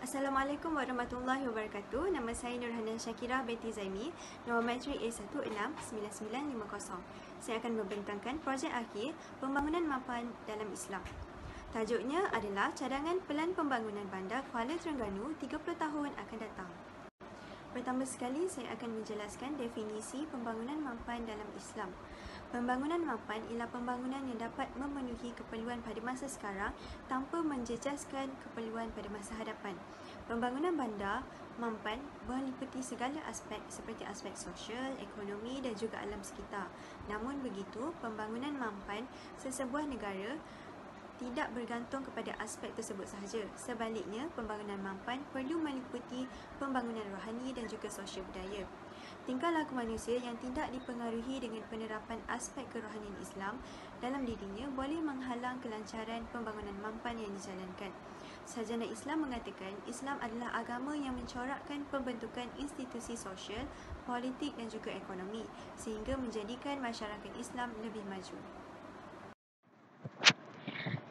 Assalamualaikum warahmatullahi wabarakatuh. Nama saya Nurhana Syakira binti Zaimi, nombor matrik A169950. Saya akan membentangkan projek akhir pembangunan mapan dalam Islam. Tajuknya adalah cadangan pelan pembangunan bandar Kuala Terengganu 30 tahun akan datang. Pertama sekali, saya akan menjelaskan definisi pembangunan mapan dalam Islam. Pembangunan mapan ialah pembangunan yang dapat memenuhi keperluan pada masa sekarang tanpa menjejaskan keperluan pada masa hadapan. Pembangunan bandar mampan meliputi segala aspek seperti aspek sosial, ekonomi dan juga alam sekitar. Namun begitu, pembangunan mampan sesebuah negara tidak bergantung kepada aspek tersebut sahaja. Sebaliknya, pembangunan mampan perlu meliputi pembangunan rohani dan juga sosial budaya. Tingkah laku manusia yang tidak dipengaruhi dengan penerapan aspek kerohanian Islam dalam dirinya boleh menghalang kelancaran pembangunan mampan yang dijalankan. Sarjana Islam mengatakan Islam adalah agama yang mencorakkan pembentukan institusi sosial, politik dan juga ekonomi sehingga menjadikan masyarakat Islam lebih maju.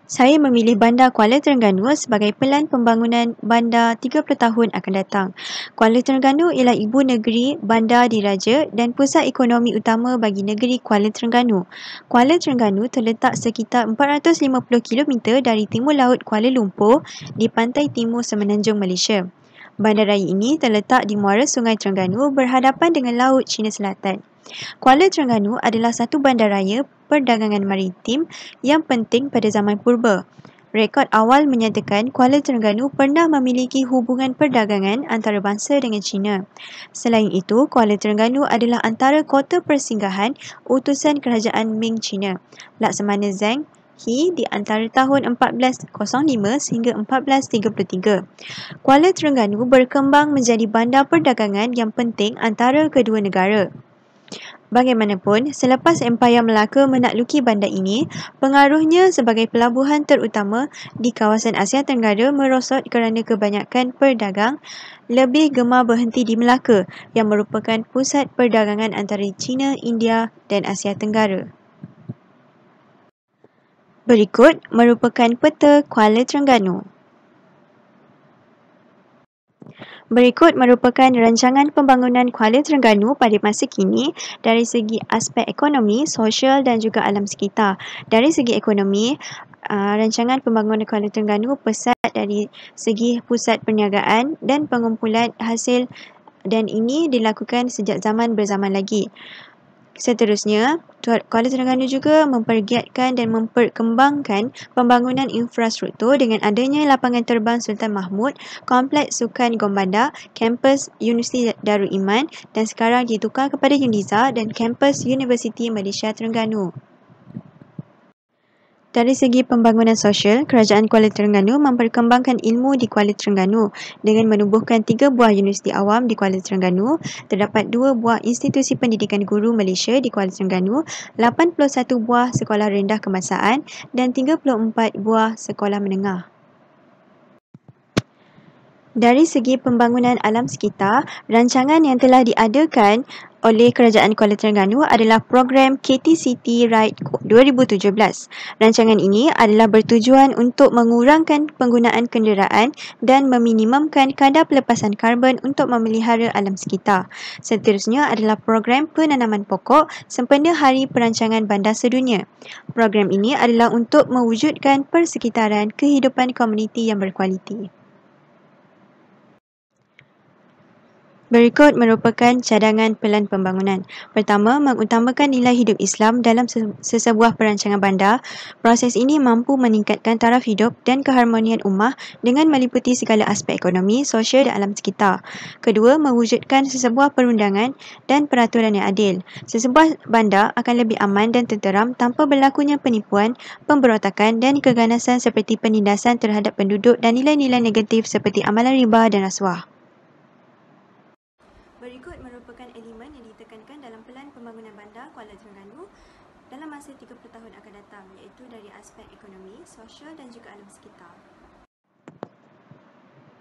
Saya memilih Bandar Kuala Terengganu sebagai pelan pembangunan bandar 30 tahun akan datang. Kuala Terengganu ialah ibu negeri bandar diraja dan pusat ekonomi utama bagi negeri Kuala Terengganu. Kuala Terengganu terletak sekitar 450 km dari timur laut Kuala Lumpur di pantai timur semenanjung Malaysia. Bandaraya ini terletak di muara Sungai Terengganu berhadapan dengan Laut Cina Selatan. Kuala Terengganu adalah satu bandaraya perdagangan maritim yang penting pada zaman purba. Rekod awal menyatakan Kuala Terengganu pernah memiliki hubungan perdagangan antarabangsa dengan China. Selain itu, Kuala Terengganu adalah antara kota persinggahan utusan kerajaan Ming China, Laksamana Zheng He di antara tahun 1405 sehingga 1433. Kuala Terengganu berkembang menjadi bandar perdagangan yang penting antara kedua negara. Bagaimanapun, selepas Empayar Melaka menakluki bandar ini, pengaruhnya sebagai pelabuhan terutama di kawasan Asia Tenggara merosot kerana kebanyakan perdagang lebih gemar berhenti di Melaka yang merupakan pusat perdagangan antara China, India dan Asia Tenggara. Berikut merupakan peta Kuala Terengganu. Berikut merupakan rancangan pembangunan Kuala Terengganu pada masa kini dari segi aspek ekonomi, sosial dan juga alam sekitar. Dari segi ekonomi, rancangan pembangunan Kuala Terengganu pesat dari segi pusat perniagaan dan pengumpulan hasil dan ini dilakukan sejak zaman berzaman lagi. Seterusnya, Kuala Terengganu juga mempergiatkan dan memperkembangkan pembangunan infrastruktur dengan adanya lapangan terbang Sultan Mahmud, kompleks sukan Gombanda, kampus Universiti Darul Iman dan sekarang ditukar kepada Uniza dan kampus Universiti Malaysia Terengganu. Dari segi pembangunan sosial, Kerajaan Kuala Terengganu memperkembangkan ilmu di Kuala Terengganu dengan menubuhkan 3 buah universiti awam di Kuala Terengganu, terdapat 2 buah institusi pendidikan guru Malaysia di Kuala Terengganu, 81 buah sekolah rendah kebangsaan dan 34 buah sekolah menengah. Dari segi pembangunan alam sekitar, rancangan yang telah diadakan oleh Kerajaan Kuala Terengganu adalah program KT-City Ride 2017. Rancangan ini adalah bertujuan untuk mengurangkan penggunaan kenderaan dan meminimumkan kadar pelepasan karbon untuk memelihara alam sekitar. Seterusnya adalah program penanaman pokok sempena Hari Perancangan Bandar Sedunia. Program ini adalah untuk mewujudkan persekitaran kehidupan komuniti yang berkualiti. Berikut merupakan cadangan pelan pembangunan. Pertama, mengutamakan nilai hidup Islam dalam sesebuah perancangan bandar. Proses ini mampu meningkatkan taraf hidup dan keharmonian ummah dengan meliputi segala aspek ekonomi, sosial dan alam sekitar. Kedua, mewujudkan sesebuah perundangan dan peraturan yang adil. Sesebuah bandar akan lebih aman dan tenteram tanpa berlakunya penipuan, pemberontakan dan keganasan seperti penindasan terhadap penduduk dan nilai-nilai negatif seperti amalan riba dan rasuah. Berikut merupakan elemen yang ditekankan dalam pelan pembangunan bandar Kuala Terengganu dalam masa 30 tahun akan datang, iaitu dari aspek ekonomi, sosial dan juga alam sekitar.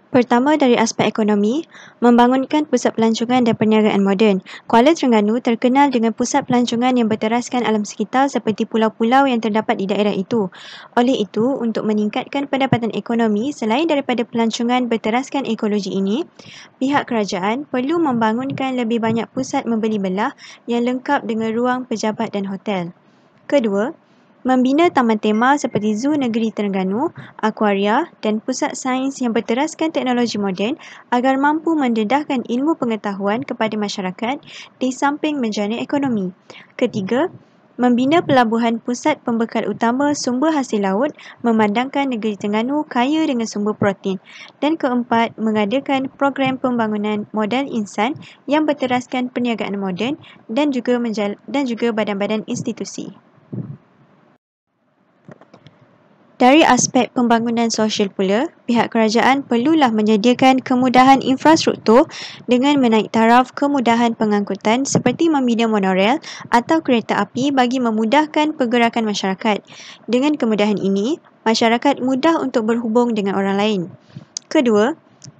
Pertama, dari aspek ekonomi, membangunkan pusat pelancongan dan perniagaan moden. Kuala Terengganu terkenal dengan pusat pelancongan yang berteraskan alam sekitar seperti pulau-pulau yang terdapat di daerah itu. Oleh itu, untuk meningkatkan pendapatan ekonomi selain daripada pelancongan berteraskan ekologi ini, pihak kerajaan perlu membangunkan lebih banyak pusat membeli belah yang lengkap dengan ruang pejabat dan hotel. Kedua, membina taman tema seperti Zoo Negeri Terengganu, akuaria dan pusat sains yang berteraskan teknologi moden agar mampu mendedahkan ilmu pengetahuan kepada masyarakat di samping menjana ekonomi. Ketiga, membina pelabuhan pusat pembekal utama sumber hasil laut memandangkan negeri Terengganu kaya dengan sumber protein. Dan keempat, mengadakan program pembangunan modal insan yang berteraskan perniagaan moden dan juga badan-badan institusi. Dari aspek pembangunan sosial pula, pihak kerajaan perlulah menyediakan kemudahan infrastruktur dengan menaik taraf kemudahan pengangkutan seperti membina monorel atau kereta api bagi memudahkan pergerakan masyarakat. Dengan kemudahan ini, masyarakat mudah untuk berhubung dengan orang lain. Kedua,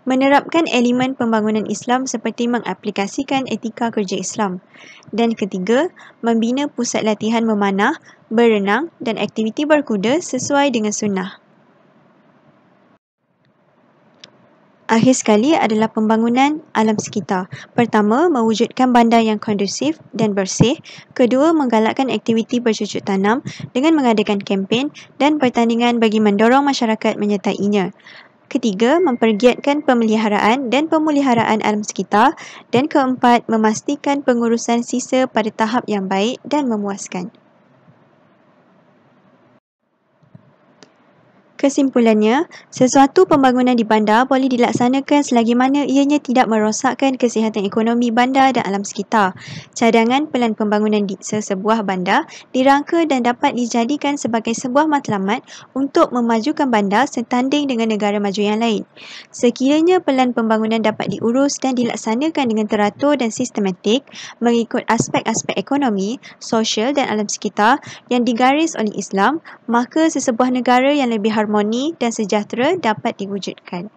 menerapkan elemen pembangunan Islam seperti mengaplikasikan etika kerja Islam. Dan ketiga, membina pusat latihan memanah, berenang dan aktiviti berkuda sesuai dengan sunnah. Akhir sekali adalah pembangunan alam sekitar. Pertama, mewujudkan bandar yang kondusif dan bersih. Kedua, menggalakkan aktiviti bercucuk tanam dengan mengadakan kempen dan pertandingan bagi mendorong masyarakat menyertainya. Ketiga, mempergiatkan pemeliharaan dan pemuliharaan alam sekitar. Dan keempat, memastikan pengurusan sisa pada tahap yang baik dan memuaskan. Kesimpulannya, sesuatu pembangunan di bandar boleh dilaksanakan selagi mana ianya tidak merosakkan kesihatan ekonomi bandar dan alam sekitar. Cadangan pelan pembangunan di sesebuah bandar dirangka dan dapat dijadikan sebagai sebuah matlamat untuk memajukan bandar setanding dengan negara maju yang lain. Sekiranya pelan pembangunan dapat diurus dan dilaksanakan dengan teratur dan sistematik mengikut aspek-aspek ekonomi, sosial dan alam sekitar yang digaris oleh Islam, maka sesebuah negara yang lebih harmoni dan sejahtera dapat diwujudkan.